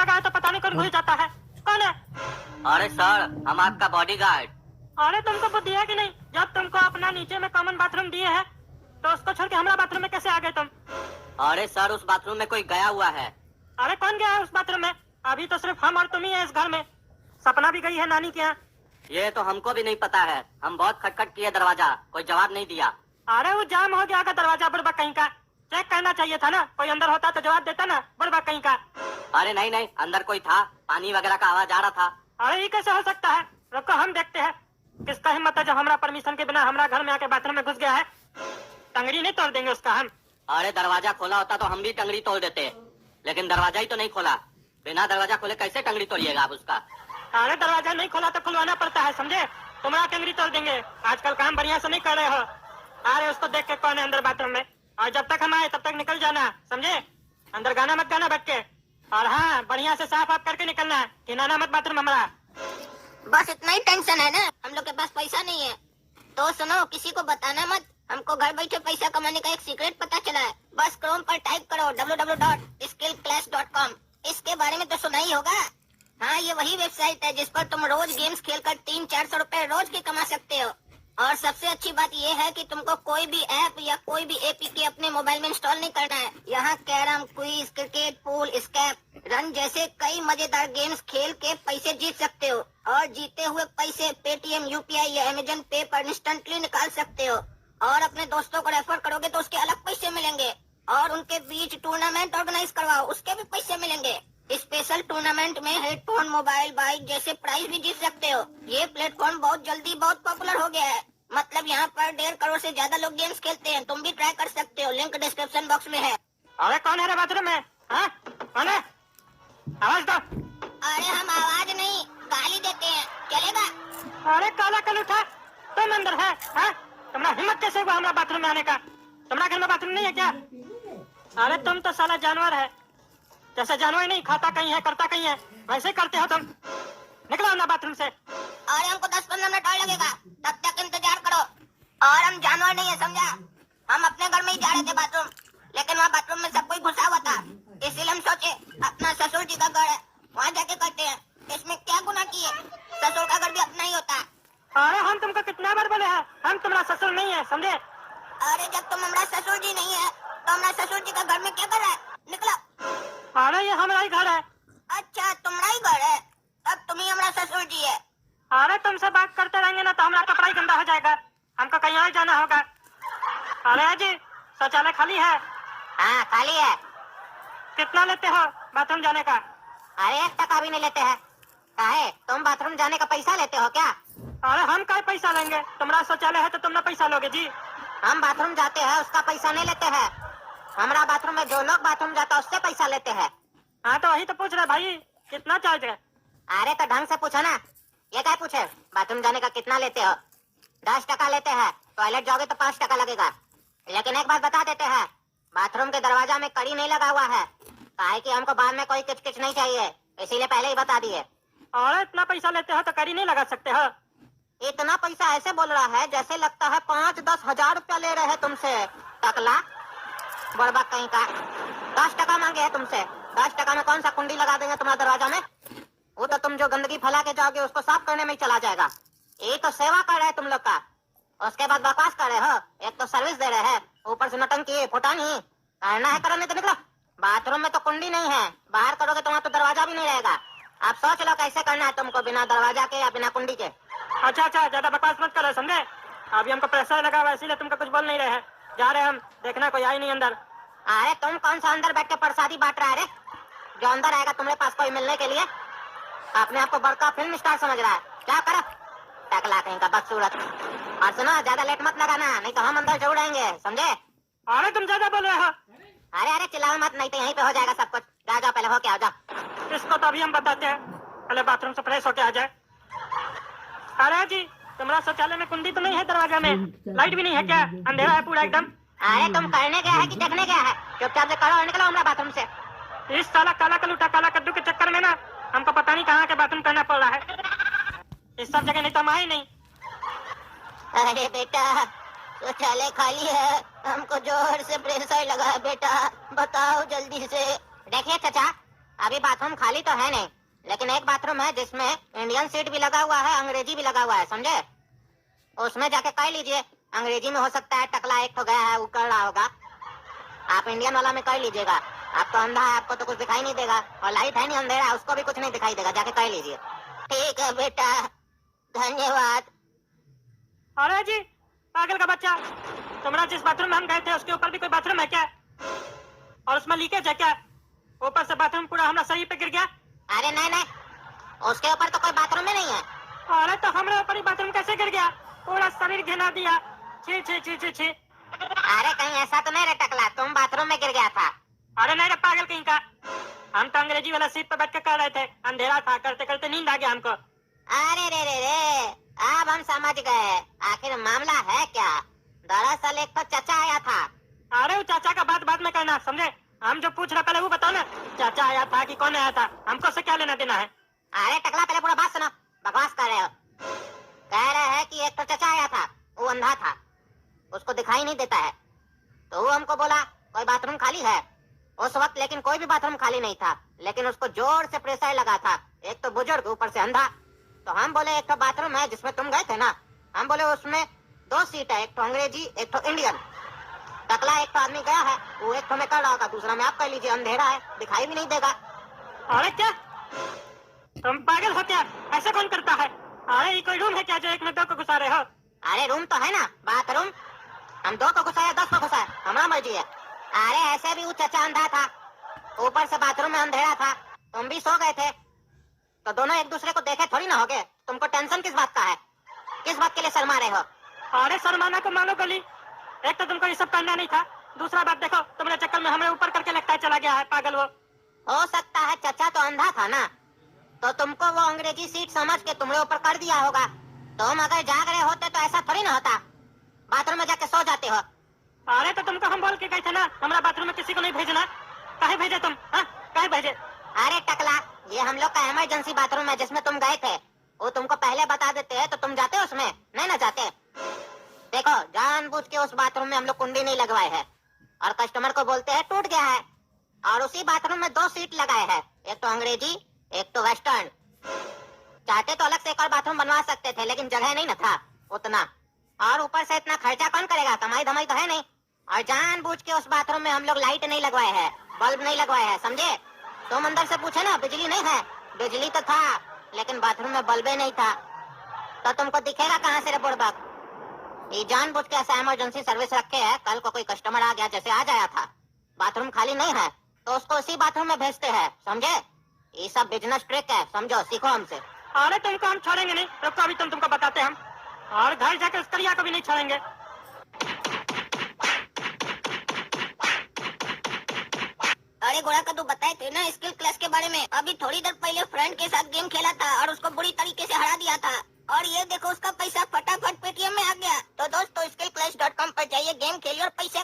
लगा है तो पता नहीं कौन घुस जाता है। कौन है? अरे सर, हम आपका बॉडीगार्ड। अरे तुमको बुद्धि है कि नहीं? जब तुमको अपना नीचे में कॉमन बाथरूम दिए है तो उसको छोड़ के हमारा बाथरूम में कैसे आ गए तुम? अरे सर, उस बाथरूम में कोई गया हुआ है। अरे कौन गया है उस बाथरूम में? अभी तो सिर्फ हम और तुम ही है इस घर में। सपना भी गई है नानी के यहाँ। ये तो हमको भी नहीं पता है। हम बहुत खटखट किए दरवाजा, कोई जवाब नहीं दिया। अरे वो जाम हो गया का दरवाजा, बुड़बक कहीं का। चेक करना चाहिए था ना, कोई अंदर होता तो जवाब देता ना, बुड़बक कहीं का। अरे नहीं नहीं, अंदर कोई था, पानी वगैरह का आवाज आ रहा था। अरे ये कैसे हो सकता है? रुको हम देखते हैं। किसका हिम्मत है जो हमारा परमिशन के बिना हमारा घर में आके बाथरूम में घुस गया है? टंगड़ी नहीं तोड़ देंगे उसका हम। अरे दरवाजा खोला होता तो हम भी टंगड़ी तोड़ देते, लेकिन दरवाजा ही तो नहीं खोला। बिना दरवाजा खोले कैसे टंगड़ी तोड़िएगा आप उसका? अरे दरवाजा नहीं खोला तो खुलवाना पड़ता है, समझे? तुम्हारा टंगड़ी तोड़ देंगे। आजकल काम बढ़िया से नहीं कर रहे हो। अरे उसको देख के कौन है अंदर बाथरूम में? और जब तक हम आए तब तक निकल जाना, समझे? अंदर गाना मत गाना बैठ के। और हाँ, बढ़िया से साफ आप करके निकलना, किनाना मत बाथरूम हमारा। बस इतना ही टेंशन है ना? हम लोग के पास पैसा नहीं है तो सुनो, किसी को बताना मत। हमको घर बैठे पैसा कमाने का एक सीक्रेट पता चला है। बस क्रोम पर टाइप करो www.skillclash.com। इसके बारे में तो सुना ही होगा। हाँ, ये वही वेबसाइट है जिस पर तुम रोज गेम्स खेलकर 300-400 रुपए रोज के कमा सकते हो। और सबसे अच्छी बात ये है कि तुमको कोई भी ऐप या कोई भी एपीके अपने मोबाइल में इंस्टॉल नहीं करना है। यहाँ कैरम, क्विज, क्रिकेट, पूल, स्कैप, रन जैसे कई मजेदार गेम्स खेल के पैसे जीत सकते हो। और जीते हुए पैसे पेटीएम, यूपीआई या अमेजन पे पर इंस्टेंटली निकाल सकते हो। और अपने दोस्तों को रेफर करोगे तो उसके अलग पैसे मिलेंगे। और उनके बीच टूर्नामेंट ऑर्गेनाइज करवाओ, उसके भी पैसे मिलेंगे। स्पेशल टूर्नामेंट में हेडफोन, मोबाइल, बाइक जैसे प्राइज भी जीत सकते हो। ये प्लेटफॉर्म बहुत जल्दी बहुत पॉपुलर हो गया है। मतलब यहाँ पर 1.5 करोड़ से ज्यादा लोग गेम्स खेलते हैं। तुम भी ट्राई कर सकते हो, लिंक डिस्क्रिप्शन बॉक्स में है। अरे कौन है रे बाथरूम में? हाँ? कौन है? आवाज दो। अरे हम आवाज नहीं, गाली देते हैं, चलेगा? अरे काला कल उठा, तुम अंदर है? हाँ? तुम्हारा हिम्मत कैसे हुआ हमारा बाथरूम में आने का? तुम्हारा घर में बाथरूम नहीं है क्या? अरे तुम तो साला जानवर है। जैसे जानवर नहीं खाता कहीं है करता कहीं है, वैसे करते हो तुम। निकलो ना बाथरूम से। अरे हमको 10-15 मिनट और लगेगा, तब तक इंतजार करो। और हम जानवर नहीं है, समझा? हम अपने घर में ही जा रहे थे बाथरूम, लेकिन वहाँ बाथरूम में सब कोई घुसा हुआ था। इसीलिए हम सोचे अपना ससुर जी का घर है, वहाँ जाके करते हैं। इसमें क्या गुनाह किए? ससुर का घर भी अपना ही होता है। अरे हम तुमको कितना बार बोले हैं, हम तुम्हारा ससुर नहीं है, समझे? अरे जब तुम हमारा ससुर जी नहीं है तो हमारा ससुर जी का घर में क्या कर रहा है? निकलो। अरे ये हमारा ही घर है। अच्छा, तुम्हारा ही घर है, तब तुम ही हमारा ससुर जी है। अरे तुमसे बात करते रहेंगे ना तो हमारा कपड़ा ही गंदा हो जाएगा, हमको कहीं और जाना होगा। अरे जी, शौचालय खाली है? हाँ खाली है। कितना लेते हो बाथरूम जाने का? अरे 1 टका भी नहीं लेते हैं। काहे, तुम बाथरूम जाने का पैसा लेते हो क्या? अरे हम क्या पैसा लेंगे? तुम्हारा शौचालय है तो तुम ना पैसा लोगे जी। हम बाथरूम जाते हैं उसका पैसा नहीं लेते हैं। हमारा बाथरूम में जो लोग बाथरूम जाता है उससे पैसा लेते हैं। हाँ तो वही तो पूछ रहे भाई, कितना चार्ज है? अरे तो ढंग से पूछो ना, ये क्या पूछे? बाथरूम जाने का कितना लेते हो? 10 टका लेते हैं। टॉयलेट जाओगे तो 5 टका लगेगा। लेकिन एक बात बता देते हैं, बाथरूम के दरवाजा में कड़ी नहीं लगा हुआ है, काहे कि हमको बाद में कोई किच नहीं चाहिए, इसीलिए पहले ही बता दिए। और इतना पैसा लेते हो तो कड़ी नहीं लगा सकते हो? इतना पैसा ऐसे बोल रहा है जैसे लगता है 5-10 हजार रुपया ले रहे हैं तुमसे। टकला बड़बा कहीं का। 10 टका मांगे है तुमसे। 10 टका में कौन सा कुंडी लगा देंगे तुम्हारे दरवाजा में? वो तो तुम जो गंदगी फैला के जाओगे उसको साफ करने में ही चला जाएगा। ये तो सेवा कर रहे हैं तुम लोग का, उसके बाद बकवास कर रहे हो। एक तो सर्विस दे रहे हैं, ऊपर से नौटंकी फुटानी करना है, करो नहीं तो निकलो। बाथरूम में तो कुंडी नहीं है, बाहर करोगे तो वहाँ तो दरवाजा भी नहीं रहेगा। आप सोच लो कैसे करना है तुमको, बिना दरवाजा के या बिना कुंडी के। अच्छा अच्छा, ज्यादा बकवास मत करो, समझे? अभी हमको प्रेशर लगा हुआ है इसीलिए तुमको कुछ बोल नहीं रहे हैं। जा रहे हम, देखना कोई आई नहीं अंदर। अरे तुम कौन सा अंदर बैठ के प्रसादी बांट रहा है रे? जो अंदर आएगा तुम्हारे पास कोई मिलने के लिए, अपने आप को बड़का फिल्म स्टार समझ रहा है। क्या करो टकला कहीं का बदसूरत। और सुनो, ज्यादा लेट मत लगाना, नहीं तो हम अंदर जरूर आएंगे, समझे? अरे तुम ज्यादा बोल रहे हो। अरे चिल्लाओ मत, नहीं तो यहीं पे हो जाएगा सब कुछ। जाओ पहले हो के आ जाओ। इसको तो अभी हम बताते हैं, पहले बाथरूम से फ्रेश होके आ जाए। अरे जी, तुम्हारा शौचालय में कुंडी तो नहीं है दरवाजा में? लाइट भी नहीं है क्या? अंधेरा है पूरा एकदम। अरे तुम करने गया है कि देखने गया है? चुपचाप से करो और निकलो हमारा बाथरूम से। इस साला काला कलूटा काला कद्दू के चक्कर में ना हमको पता नहीं कहाँ के बाथरूम करना पड़ रहा है। इस सब जगह नहीं तो हम आए नहीं। अरे बेटा, शौचालय खाली है, हमको जोर से प्रेशर लगा है बेटा, बताओ जल्दी से। देखिए चाचा, अभी बाथरूम खाली तो है नहीं, लेकिन एक बाथरूम है जिसमें इंडियन सीट भी लगा हुआ है, अंग्रेजी भी लगा हुआ है, समझे? उसमें जाके कह लीजिए। अंग्रेजी में हो सकता है टकला एक तो गया है, वो कर रहा होगा। आप इंडियन वाला में कर लीजिएगा। आप तो अंधा है, आपको तो कुछ दिखाई नहीं देगा, और लाइट है नहीं, अंधेरा है, उसको भी कुछ नहीं दिखाई देगा। जाके कह लीजिए। ठीक है बेटा, धन्यवाद। अरे जी पागल का बच्चा, तुम्हारा जिस बाथरूम में हम गए थे उसके ऊपर भी कोई बाथरूम है क्या? और उसमें लीकेज है क्या? ऊपर से बाथरूम पूरा हमारा शरीर पे गिर गया। अरे नहीं नहीं, उसके ऊपर तो कोई बाथरूम ही नहीं है। अरे तो हमारे ऊपर ही बाथरूम कैसे गिर गया? पूरा शरीर घिना दिया। छी छी छी छी छी। अरे कहीं ऐसा तो नहीं रे टकला, तुम बाथरूम में गिर गया था? अरे नहीं रे पागल कहीं का, हम तो अंग्रेजी वाला सीट पे बैठ के कर रहे थे, अंधेरा था, करते करते नींद आ गया हमको। अरे रे रे रे, अब हम समझ गए आखिर मामला है क्या। दरअसल एक तो चचा आया था। अरे वो चाचा का बात बाद में करना, समझे? हम जो पूछ रहे पहले वो बताओ ना, चाचा आया था कि कौन आया था? हमको से क्या लेना देना है? अरे टकला पहले पूरा बात सुनो, बकवास कर रहे हो। कह रहे हैं कि एक तो चचा आया था, वो अंधा था, उसको दिखाई नहीं देता है, तो वो हमको बोला कोई बाथरूम खाली है। उस वक्त लेकिन कोई भी बाथरूम खाली नहीं था, लेकिन उसको जोर से प्रेशर लगा था। एक तो बुजुर्ग, ऊपर से अंधा। तो हम बोले एक तो बाथरूम है जिसमें तुम गए थे ना, हम बोले उसमें 2 सीट है, एक तो अंग्रेजी एक तो इंडियन। टकला एक तो आदमी गया है, वो एक तो में कर रहा होगा, दूसरा में आप कर लीजिए, अंधेरा है, दिखाई भी नहीं देगा। अरे क्या तुम पागल हो क्या? ऐसा कौन करता है? अरे ये कोई रूम है क्या जो एक में 2 को घुसा रहे हो? अरे रूम तो है ना, बाथरूम। हम 2 को घुसाए 10 को घुसाए, हमारा मर्जी है। अरे ऐसे भी वो चचा अंधा था, ऊपर से बाथरूम में अंधेरा था, तुम भी सो गए थे, तो दोनों एक दूसरे को देखे थोड़ी ना होगे। तुमको टेंशन किस बात का है? किस बात के लिए शर्मा रहे हो? अरे शर्माना को मानो गली, एक तो तुमको ये सब करना नहीं था, दूसरा बात देखो तुम्हारे चक्कर में हमें ऊपर करके लगता है चला गया है पागल वो। हो सकता है चचा तो अंधा था ना, तो तुमको वो अंग्रेजी सीट समझ के तुम्हारे ऊपर कर दिया होगा। तुम अगर जाग रहे होते तो ऐसा थोड़ी ना होता, बाथरूम में जाके सो जाते हो। अरे तो तुमको हम बोल के गए थे ना हमारा बाथरूम में किसी को नहीं भेजना, काहे भेजे तुम? हाँ काहे भेजे? अरे टकला, ये हम लोग का इमरजेंसी बाथरूम है जिसमें तुम गए थे, वो तुमको पहले बता देते तो तुम जाते उसमें, नहीं ना जाते। देखो जानबूझ के उस बाथरूम में हम लोग कुंडी नहीं लगवाए हैं, और कस्टमर को बोलते हैं टूट गया है, और उसी बाथरूम में 2 सीट लगाए हैं, एक तो अंग्रेजी एक तो वेस्टर्न। चाहते तो अलग से एक और बाथरूम बनवा सकते थे, लेकिन जगह नहीं ना था उतना, और ऊपर से इतना खर्चा कौन करेगा, कमाई धमाई तो है नहीं। और जानबूझ के उस बाथरूम में हम लोग लाइट नहीं लगवाए हैं, बल्ब नहीं लगवाए हैं, समझे? तुम अंदर से पूछे ना, बिजली नहीं है, बिजली तो था लेकिन बाथरूम में बल्बे नहीं था, तो तुमको दिखेगा कहाँ से रे बुड़बक? ये जानबूझ के ऐसा इमरजेंसी सर्विस रखे है, कल को कोई कस्टमर आ गया, जैसे आज आया था, बाथरूम खाली नहीं है तो उसको उसी बाथरूम में भेजते हैं, समझे? ये सब बिजनेस ट्रिक है, समझो, सीखो हमसे। अरे तुमको हम छोड़ेंगे नहीं, रुको अभी तुमको बताते हम, और घर जाकर उस करिया को भी नहीं छोड़ेंगे। अरे गोरा का तू बताए थे ना स्किल क्लास के बारे में, अभी थोड़ी देर पहले फ्रेंड के साथ गेम खेला था और उसको बुरी तरीके से हरा दिया था, और ये देखो उसका पैसा फटाफट पेटीएम में आ गया। तो दोस्तों skillclash.com पर जाइए, गेम खेलिए और पैसे